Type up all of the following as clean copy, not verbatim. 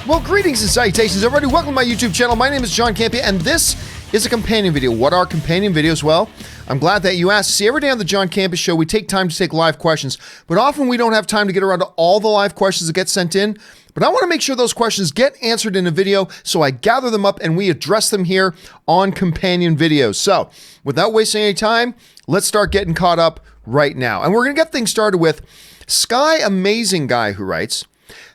Well, greetings and salutations, everybody. Welcome to my YouTube channel. My name is John Campea, and this is a companion video. What are companion videos? Well, I'm glad that you asked. See, every day on the John Campea Show, we take time to take live questions, but often we don't have time to get around to all the live questions that get sent in. But I want to make sure those questions get answered in a video, so I gather them up and we address them here on companion videos. So, without wasting any time, let's start getting caught up right now. And we're going to get things started with Sky Amazing Guy, who writes,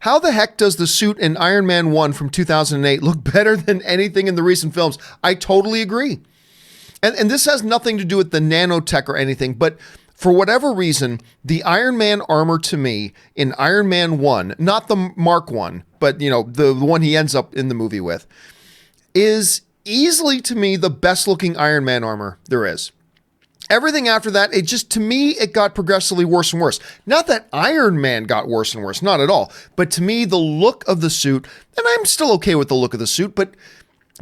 how the heck does the suit in Iron Man 1 from 2008 look better than anything in the recent films? I totally agree. And this has nothing to do with the nanotech or anything, but for whatever reason, the Iron Man armor to me in Iron Man 1, not the Mark 1, but you know, the one he ends up in the movie with, is easily to me the best looking Iron Man armor there is. Everything after that, it just, to me, it got progressively worse and worse. Not that Iron Man got worse and worse, not at all. But to me, the look of the suit, and I'm still okay with the look of the suit, but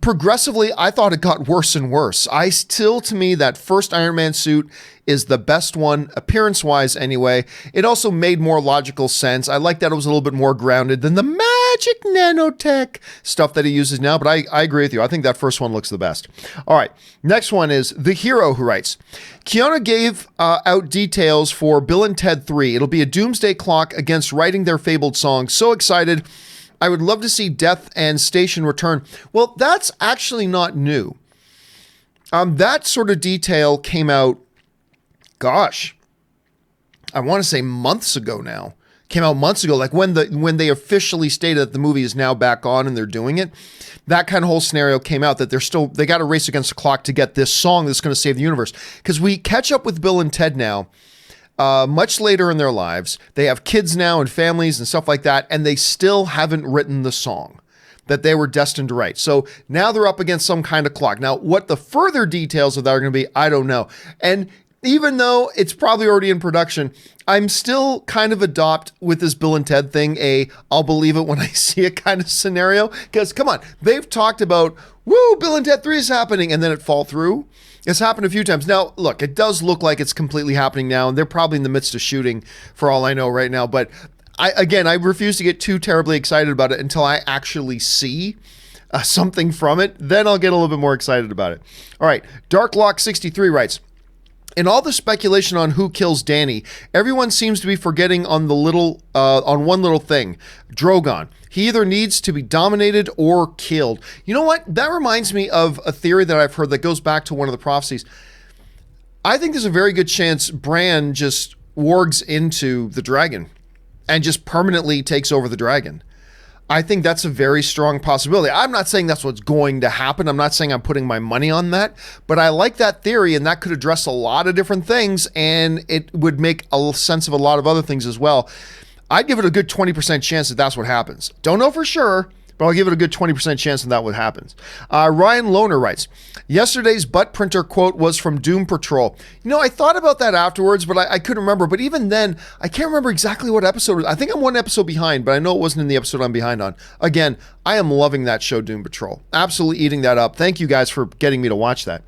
progressively, I thought it got worse and worse. To me, that first Iron Man suit is the best one, appearance-wise anyway. It also made more logical sense. I like that it was a little bit more grounded than the magic nanotech stuff that he uses now, but I agree with you. I think that first one looks the best. All right, next one is The Hero, who writes, Keanu gave out details for Bill and Ted 3. It'll be a doomsday clock against writing their fabled song. So excited. I would love to see Death and Station return. Well, that's actually not new. That sort of detail came out, gosh, I want to say months ago now. Came out months ago, like when they officially stated that the movie is now back on and they're doing it. That kind of whole scenario came out that they got to race against the clock to get this song that's going to save the universe. Because we catch up with Bill and Ted now, much later in their lives. They have kids now and families and stuff like that, and they still haven't written the song that they were destined to write. So now they're up against some kind of clock. Now, what the further details of that are going to be, I don't know. And even though it's probably already in production, I'm still kind of adopt with this Bill and Ted thing, I'll believe it when I see it kind of scenario. Because come on, they've talked about, woo, Bill and Ted 3 is happening, and then it fall through. It's happened a few times. Now, look, it does look like it's completely happening now, and they're probably in the midst of shooting for all I know right now. But I refuse to get too terribly excited about it until I actually see something from it. Then I'll get a little bit more excited about it. All right, Darklock 63 writes, in all the speculation on who kills Danny, everyone seems to be forgetting on one little thing, Drogon. He either needs to be dominated or killed. You know what? That reminds me of a theory that I've heard that goes back to one of the prophecies. I think there's a very good chance Bran just wargs into the dragon and just permanently takes over the dragon. I think that's a very strong possibility. I'm not saying that's what's going to happen. I'm not saying I'm putting my money on that, but I like that theory, and that could address a lot of different things, and it would make a sense of a lot of other things as well. I'd give it a good 20% chance that that's what happens. Don't know for sure, but I'll give it a good 20% chance that what happens. Ryan Lohner writes, yesterday's butt printer quote was from Doom Patrol. You know, I thought about that afterwards, but I couldn't remember. But even then, I can't remember exactly what episode it was. I think I'm one episode behind, but I know it wasn't in the episode I'm behind on. Again, I am loving that show, Doom Patrol. Absolutely eating that up. Thank you guys for getting me to watch that.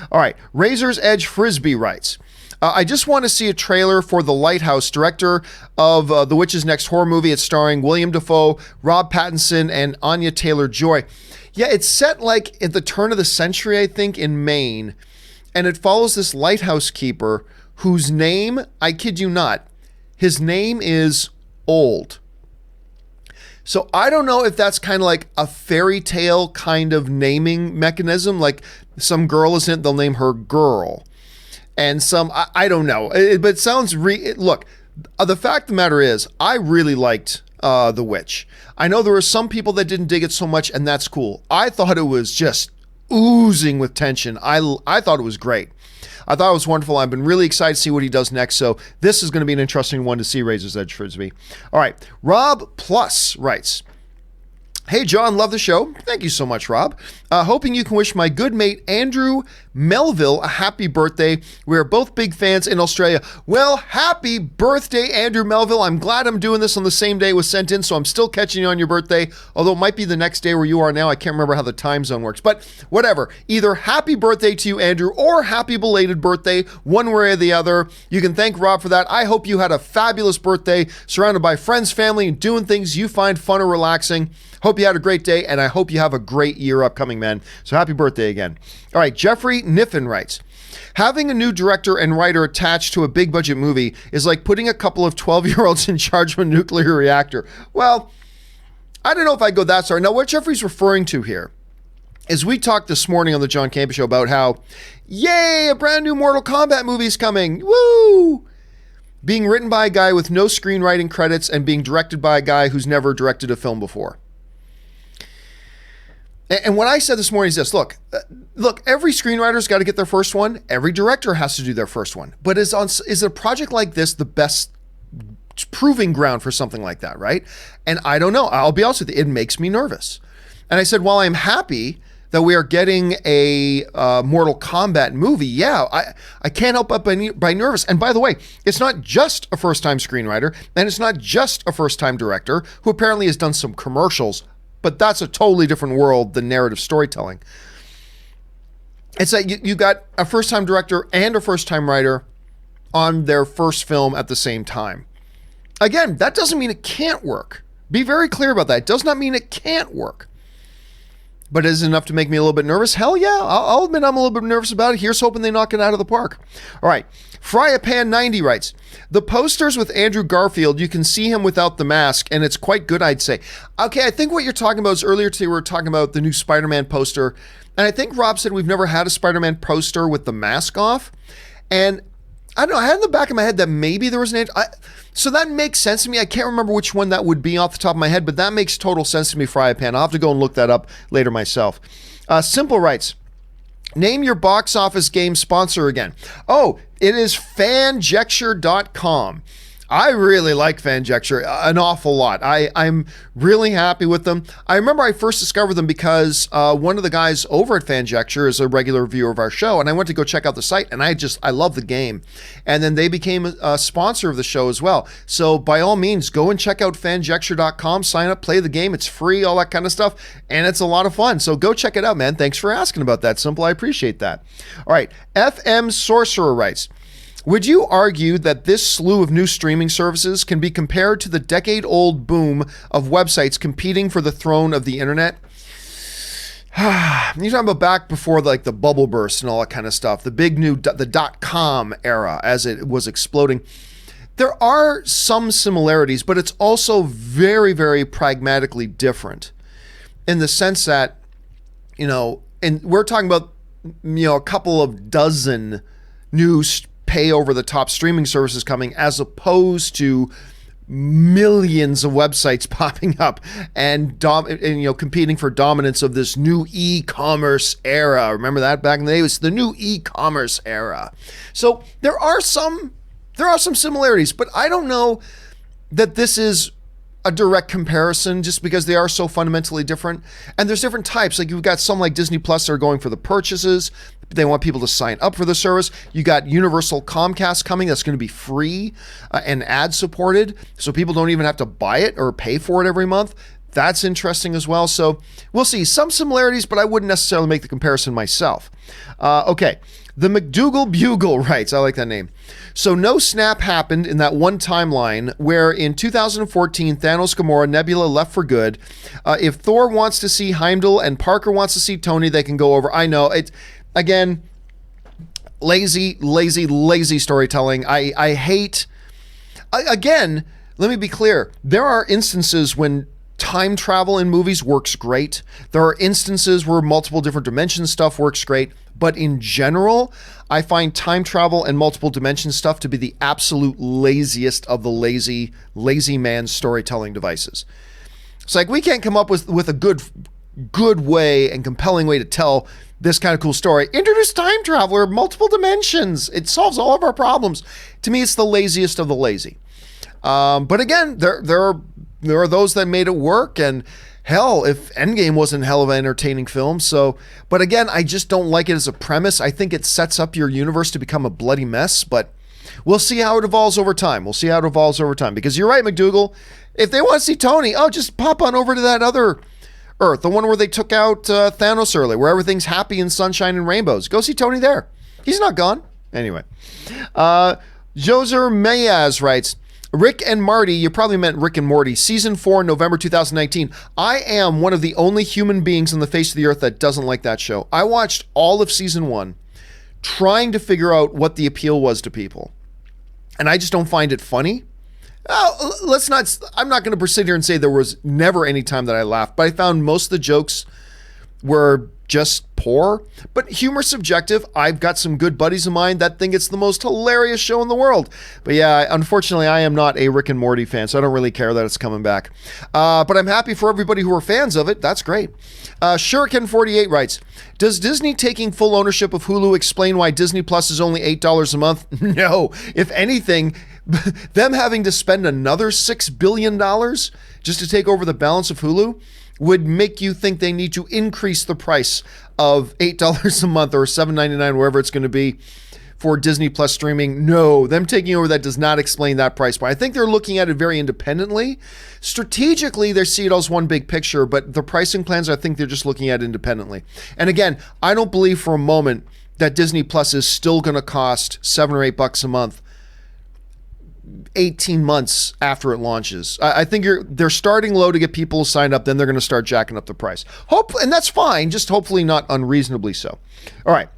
All right, Razor's Edge Frisbee writes, I just want to see a trailer for The Lighthouse, director of The Witch's Next Horror Movie. It's starring William Dafoe, Rob Pattinson, and Anya Taylor-Joy. Yeah, it's set like at the turn of the century, I think, in Maine. And it follows this lighthouse keeper whose name, I kid you not, his name is Old. So I don't know if that's kind of like a fairy tale kind of naming mechanism. Like some girl is in it, they'll name her Girl. And some, I don't know, but it sounds, look, the fact of the matter is, I really liked The Witch. I know there were some people that didn't dig it so much, and that's cool. I thought it was just oozing with tension. I thought it was great. I thought it was wonderful. I've been really excited to see what he does next, so this is going to be an interesting one to see, Razor's Edge Frisbee. All right, Rob Plus writes, hey, John, love the show. Thank you so much, Rob. Hoping you can wish my good mate, Andrew Melville, a happy birthday. We're both big fans in Australia. Well, happy birthday, Andrew Melville. I'm glad I'm doing this on the same day it was sent in, so I'm still catching you on your birthday, although it might be the next day where you are now. I can't remember how the time zone works, but whatever. Either happy birthday to you, Andrew, or happy belated birthday, one way or the other. You can thank Rob for that. I hope you had a fabulous birthday, surrounded by friends, family, and doing things you find fun or relaxing. Hope hope you had a great day, and I hope you have a great year upcoming, man. So happy birthday again. All right, Jeffrey Niffen writes, having a new director and writer attached to a big budget movie is like putting a couple of 12-year-olds in charge of a nuclear reactor. Well, I don't know if I go that far. Now, what Jeffrey's referring to here is we talked this morning on the John Campea Show about how, yay, a brand new Mortal Kombat movie is coming. Woo! Being written by a guy with no screenwriting credits and being directed by a guy who's never directed a film before. And what I said this morning is this, look, every screenwriter's got to get their first one. Every director has to do their first one. But is a project like this the best proving ground for something like that, right? And I don't know. I'll be honest with you, it makes me nervous. And I said, while I'm happy that we are getting a Mortal Kombat movie, yeah, I can't help but be nervous. And by the way, it's not just a first-time screenwriter, and it's not just a first-time director, who apparently has done some commercials, but that's a totally different world than narrative storytelling. It's like you got a first-time director and a first-time writer on their first film at the same time. Again, that doesn't mean it can't work. Be very clear about that. It does not mean it can't work. But is it enough to make me a little bit nervous? Hell yeah, I'll admit I'm a little bit nervous about it. Here's hoping they knock it out of the park. All right, Fryapan90 writes, the posters with Andrew Garfield, you can see him without the mask, and it's quite good, I'd say. Okay, I think what you're talking about is earlier today we were talking about the new Spider-Man poster, and I think Rob said we've never had a Spider-Man poster with the mask off, and I don't know, I had in the back of my head that maybe there was an... So that makes sense to me. I can't remember which one that would be off the top of my head, but that makes total sense to me, Fryapan. I'll have to go and look that up later myself. Simple writes, name your box office game sponsor again. Oh, it is fanjecture.com. I really like Fanjecture an awful lot. I'm really happy with them. I remember I first discovered them because one of the guys over at Fanjecture is a regular viewer of our show, and I went to go check out the site, and I love the game. And then they became a sponsor of the show as well. So by all means, go and check out fanjecture.com, sign up, play the game. It's free, all that kind of stuff, and it's a lot of fun. So go check it out, man. Thanks for asking about that, Simple. I appreciate that. All right, FM Sorcerer writes, would you argue that this slew of new streaming services can be compared to the decade-old boom of websites competing for the throne of the internet? You're talking about back before like the bubble burst and all that kind of stuff, the big new, the .com era as it was exploding. There are some similarities, but it's also very, very pragmatically different in the sense that, and we're talking about, a couple of dozen new pay over the top streaming services coming, as opposed to millions of websites popping up and competing for dominance of this new e-commerce era. Remember that back in the day? It was the new e-commerce era. So there are some similarities, but I don't know that this is a direct comparison just because they are so fundamentally different. And there's different types. Like you've got some like Disney Plus that are going for the purchases. They want people to sign up for the service. You got Universal Comcast coming that's going to be free and ad supported. So people don't even have to buy it or pay for it every month. That's interesting as well. So we'll see some similarities, but I wouldn't necessarily make the comparison myself. Okay. The MacDougal Bugle writes, I like that name. So no snap happened in that one timeline where in 2014, Thanos, Gamora, Nebula left for good. If Thor wants to see Heimdall and Parker wants to see Tony, they can go over. I know it. Again, lazy storytelling. I hate. Again, let me be clear. There are instances when time travel in movies works great. There are instances where multiple different dimension stuff works great. But in general, I find time travel and multiple dimension stuff to be the absolute laziest of the lazy man storytelling devices. It's like we can't come up with a good way and compelling way to tell this kind of cool story. Introduce time travel or multiple dimensions. It solves all of our problems. To me, it's the laziest of the lazy. But again, there are those that made it work, and hell, if Endgame wasn't hell of an entertaining film. So, but again, I just don't like it as a premise. I think it sets up your universe to become a bloody mess, but we'll see how it evolves over time. Because you're right, MacDougal. If they want to see Tony, just pop on over to that other Earth, the one where they took out Thanos early, where everything's happy and sunshine and rainbows. Go see Tony there. He's not gone. Anyway, Joser Mayaz writes, Rick and Marty, you probably meant Rick and Morty, season 4, November 2019. I am one of the only human beings on the face of the earth that doesn't like that show. I watched all of season 1 trying to figure out what the appeal was to people. And I just don't find it funny. I'm not going to sit here and say there was never any time that I laughed, but I found most of the jokes were just poor, but humor subjective. I've got some good buddies of mine that think it's the most hilarious show in the world. But yeah, unfortunately, I am not a Rick and Morty fan, so I don't really care that it's coming back. But I'm happy for everybody who are fans of it. That's great. Shuriken48 writes, does Disney taking full ownership of Hulu explain why Disney Plus is only $8 a month? No. If anything, them having to spend another $6 billion just to take over the balance of Hulu would make you think they need to increase the price of $8 a month or $7.99, wherever it's going to be for Disney Plus streaming. No, them taking over that does not explain that price. But I think they're looking at it very independently. Strategically, they see it as one big picture, but the pricing plans, I think they're just looking at independently. And again, I don't believe for a moment that Disney Plus is still going to cost $7 or $8 a month 18 months after it launches. I think they're starting low to get people signed up, then they're going to start jacking up the price. And that's fine, just hopefully not unreasonably so. All right.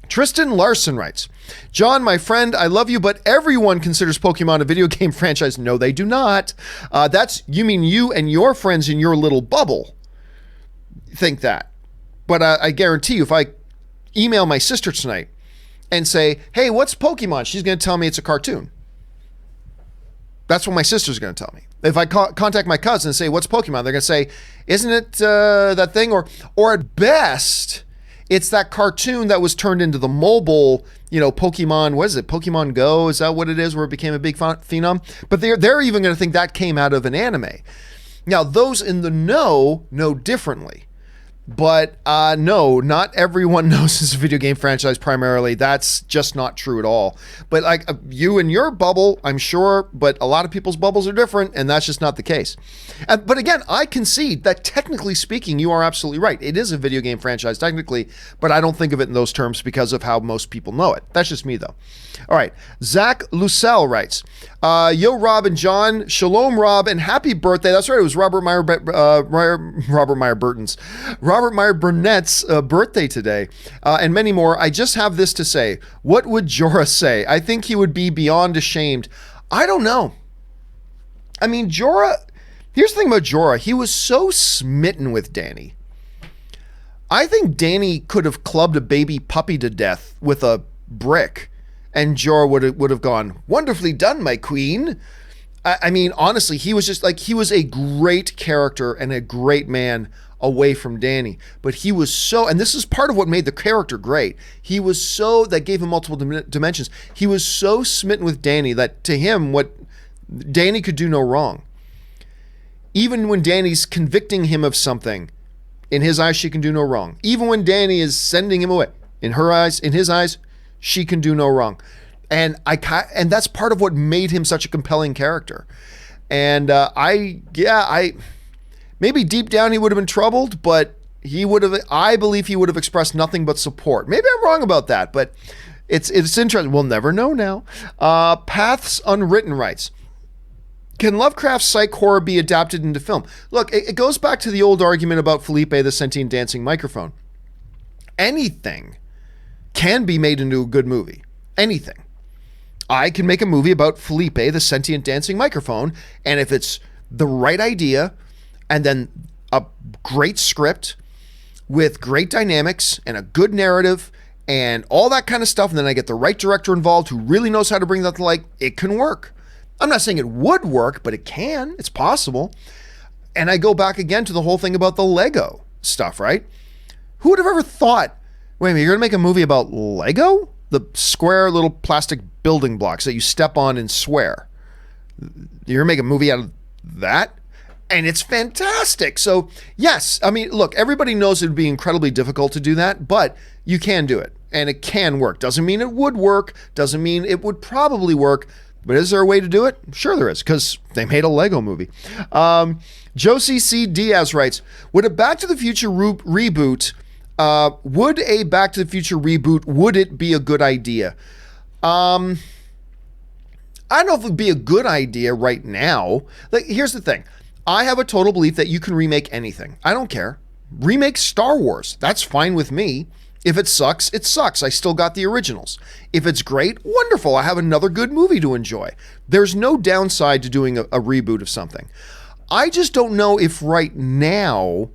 Tristan Larson writes, John, my friend, I love you, but everyone considers Pokemon a video game franchise. No, they do not. You mean you and your friends in your little bubble think that. But I guarantee you, if I email my sister tonight and say, hey, what's Pokemon? She's going to tell me it's a cartoon. That's what my sister's going to tell me. If I contact my cousin and say, what's Pokemon? They're going to say, isn't it that thing? Or at best, it's that cartoon that was turned into the mobile, Pokemon, what is it? Pokemon Go? Is that what it is, where it became a big phenom? But they're even going to think that came out of an anime. Now, those in the know differently. But no, not everyone knows it's a video game franchise primarily. That's just not true at all. But like you and your bubble, I'm sure, but a lot of people's bubbles are different, and that's just not the case. But again, I concede that technically speaking, you are absolutely right. It is a video game franchise technically, but I don't think of it in those terms because of how most people know it. That's just me though. All right, Zach Lucelle writes, yo, Rob and John, shalom, Rob, and happy birthday. That's right, it was Robert Meyer Burnett's birthday today, and many more. I just have this to say. What would Joris say? I think he would be beyond ashamed. I don't know. I mean, here's the thing about Jorah. He was so smitten with Danny. I think Danny could have clubbed a baby puppy to death with a brick, and Jorah would have gone, wonderfully done, my queen. I mean, honestly, he was a great character and a great man away from Danny. But he was so, and this is part of what made the character great. That gave him multiple dimensions. He was so smitten with Danny that to him, Danny could do no wrong. Even when Danny's convicting him of something, in his eyes, she can do no wrong. Even when Danny is sending him away, in his eyes, she can do no wrong. And that's part of what made him such a compelling character. And maybe deep down he would have been troubled, but I believe he would have expressed nothing but support. Maybe I'm wrong about that, but it's interesting. We'll never know now. Paths Unwritten writes, can Lovecraft's psych horror be adapted into film? Look, it goes back to the old argument about Felipe the sentient dancing microphone. Anything can be made into a good movie. Anything. I can make a movie about Felipe the sentient dancing microphone, and if it's the right idea, and then a great script with great dynamics and a good narrative and all that kind of stuff, and then I get the right director involved who really knows how to bring that to light, it can work. I'm not saying it would work, but it can. It's possible. And I go back again to the whole thing about the Lego stuff, right? Who would have ever thought, wait a minute, you're going to make a movie about Lego? The square little plastic building blocks that you step on and swear. You're going to make a movie out of that? And it's fantastic. So yes, I mean, look, everybody knows it would be incredibly difficult to do that, but you can do it and it can work. Doesn't mean it would work. Doesn't mean it would probably work, but is there a way to do it? Sure there is, because they made a Lego movie. Josie C. Diaz writes, would a Back to the Future reboot, would it be a good idea? I I don't know if it would be a good idea right now. Like, here's the thing. I have a total belief that you can remake anything. I don't care. Remake Star Wars. That's fine with me. If it sucks, it sucks. I still got the originals. If it's great, wonderful. I have another good movie to enjoy. There's no downside to doing a reboot of something. I just don't know if right now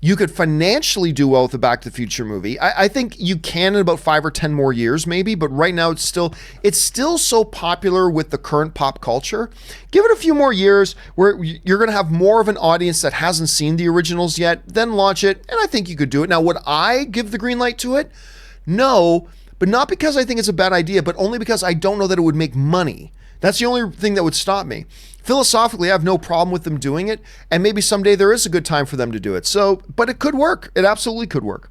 you could financially do well with the Back to the Future movie. I think you can in about 5 or 10 more years maybe, but right now it's still so popular with the current pop culture. Give it a few more years where you're going to have more of an audience that hasn't seen the originals yet, then launch it, and I think you could do it. Now, would I give the green light to it? No, but not because I think it's a bad idea, but only because I don't know that it would make money. That's the only thing that would stop me. Philosophically, I have no problem with them doing it, and maybe someday there is a good time for them to do it. So, but it could work. It absolutely could work.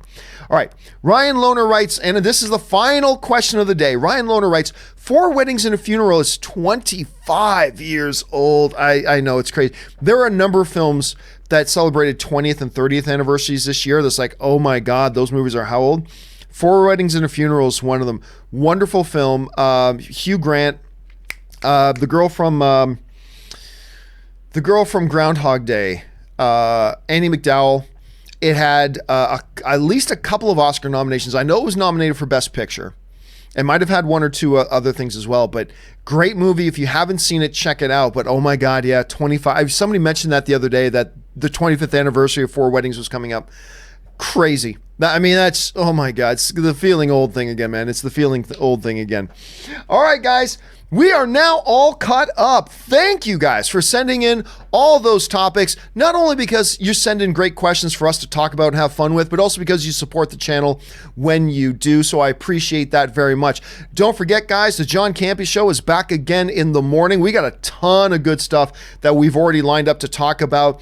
All right. Ryan Lohner writes, and this is the final question of the day. Ryan Lohner writes, 4 Weddings and a Funeral is 25 years old. I know, it's crazy. There are a number of films that celebrated 20th and 30th anniversaries this year. That's like, oh my God, those movies are how old? 4 Weddings and a Funeral is one of them. Wonderful film. Hugh Grant, the girl from Groundhog Day, Annie MacDowell. It had at least a couple of Oscar nominations. I know it was nominated for Best Picture. It might have had 1 or 2 other things as well, but great movie. If you haven't seen it, check it out. But oh my God, yeah, 25. Somebody mentioned that the other day, that the 25th anniversary of 4 Weddings was coming up. Crazy. I mean, that's, oh my God, it's the feeling old thing again, man. It's the feeling old thing again. All right, guys. We are now all caught up. Thank you guys for sending in all those topics, not only because you send in great questions for us to talk about and have fun with, but also because you support the channel when you do. So I appreciate that very much. Don't forget, guys, the John Campea Show is back again in the morning. We got a ton of good stuff that we've already lined up to talk about.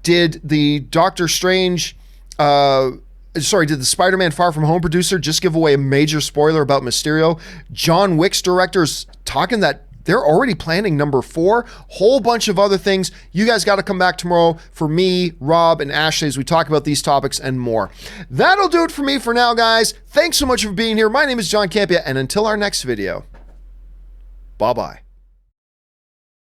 Did the Doctor Strange... did the Spider-Man Far From Home producer just give away a major spoiler about Mysterio? John Wick's director's talking that they're already planning number 4. Whole bunch of other things. You guys got to come back tomorrow for me, Rob, and Ashley as we talk about these topics and more. That'll do it for me for now, guys. Thanks so much for being here. My name is John Campea, and until our next video, bye-bye.